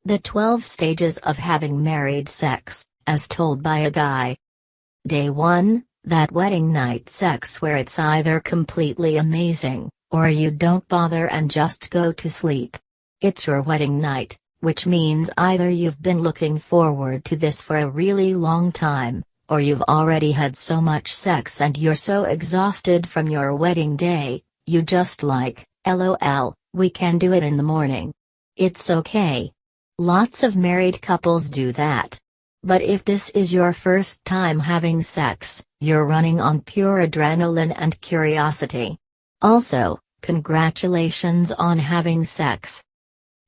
The 12 stages of having married sex, as told by a guy. Day 1, that wedding night sex where it's either completely amazing, or you don't bother and just go to sleep. It's your wedding night, which means either you've been looking forward to this for a really long time, or you've already had so much sex and you're so exhausted from your wedding day, you just like, LOL, we can do it in the morning. It's okay. Lots of married couples do that. But if this is your first time having sex, you're running on pure adrenaline and curiosity. Also, congratulations on having sex.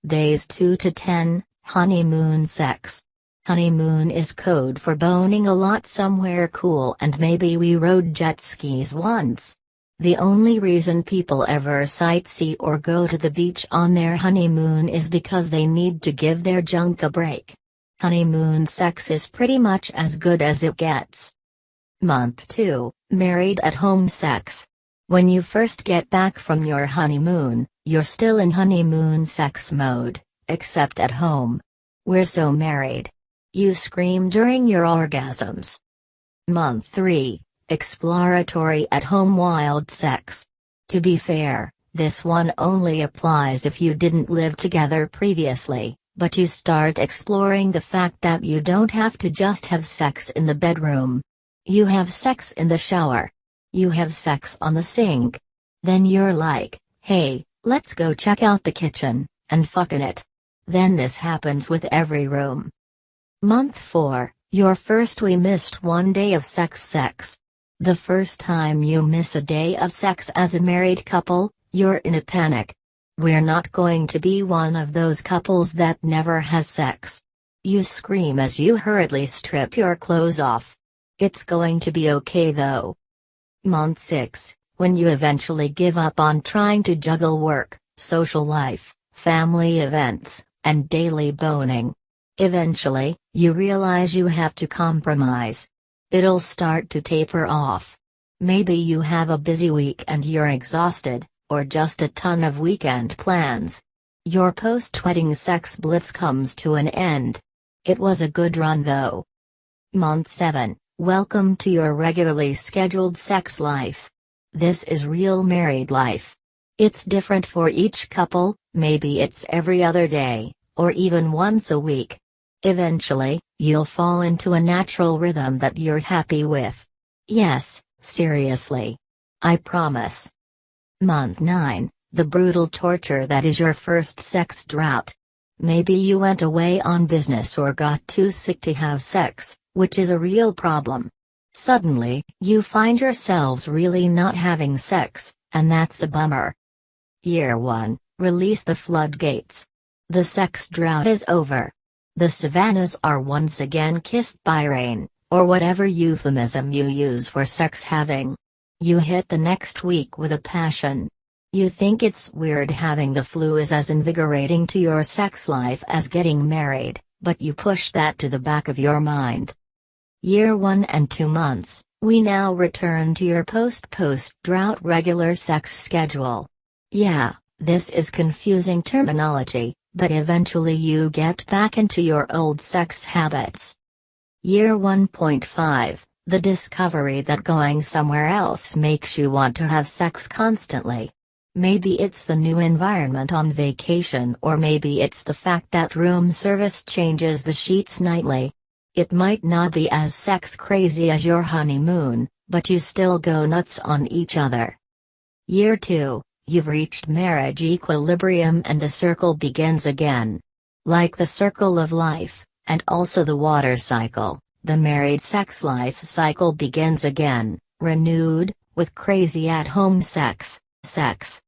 Days 2 to 10, honeymoon sex. Honeymoon is code for boning a lot somewhere cool, and maybe we rode jet skis once. The only reason people ever sightsee or go to the beach on their honeymoon is because they need to give their junk a break. Honeymoon sex is pretty much as good as it gets. Month 2, married at home sex. When you first get back from your honeymoon, you're still in honeymoon sex mode, except at home. We're so married. You scream during your orgasms. Month 3, exploratory at home wild sex. To be fair, this one only applies if you didn't live together previously. But you start exploring the fact that you don't have to just have sex in the bedroom. You have sex in the shower. You have sex on the sink. Then you're like, hey, let's go check out the kitchen, and fuck in it. Then this happens with every room. Month 4, your first we missed one day of sex. The first time you miss a day of sex as a married couple, you're in a panic. We're not going to be one of those couples that never has sex. You scream as you hurriedly strip your clothes off. It's going to be okay though. Month 6, when you eventually give up on trying to juggle work, social life, family events, and daily boning. Eventually, you realize you have to compromise. It'll start to taper off. Maybe you have a busy week and you're exhausted, or just a ton of weekend plans. Your post-wedding sex blitz comes to an end. It was a good run though. Month 7, welcome to your regularly scheduled sex life. This is real married life. It's different for each couple, maybe it's every other day, or even once a week. Eventually, you'll fall into a natural rhythm that you're happy with. Yes, seriously. I promise. Month 9, the brutal torture that is your first sex drought. Maybe you went away on business or got too sick to have sex, which is a real problem. Suddenly, you find yourselves really not having sex, and that's a bummer. Year 1, release the floodgates. The sex drought is over. The savannas are once again kissed by rain, or whatever euphemism you use for sex having. You hit the next week with a passion. You think it's weird having the flu is as invigorating to your sex life as getting married, but you push that to the back of your mind. Year 1 and 2 months, we now return to your post-drought regular sex schedule. Yeah, this is confusing terminology, but eventually you get back into your old sex habits. Year 1.5, the discovery that going somewhere else makes you want to have sex constantly. Maybe it's the new environment on vacation, or maybe it's the fact that room service changes the sheets nightly. It might not be as sex crazy as your honeymoon, but you still go nuts on each other. Year 2, you've reached marriage equilibrium and the circle begins again. Like the circle of life, and also the water cycle, the married sex life cycle begins again, renewed, with crazy at-home sex.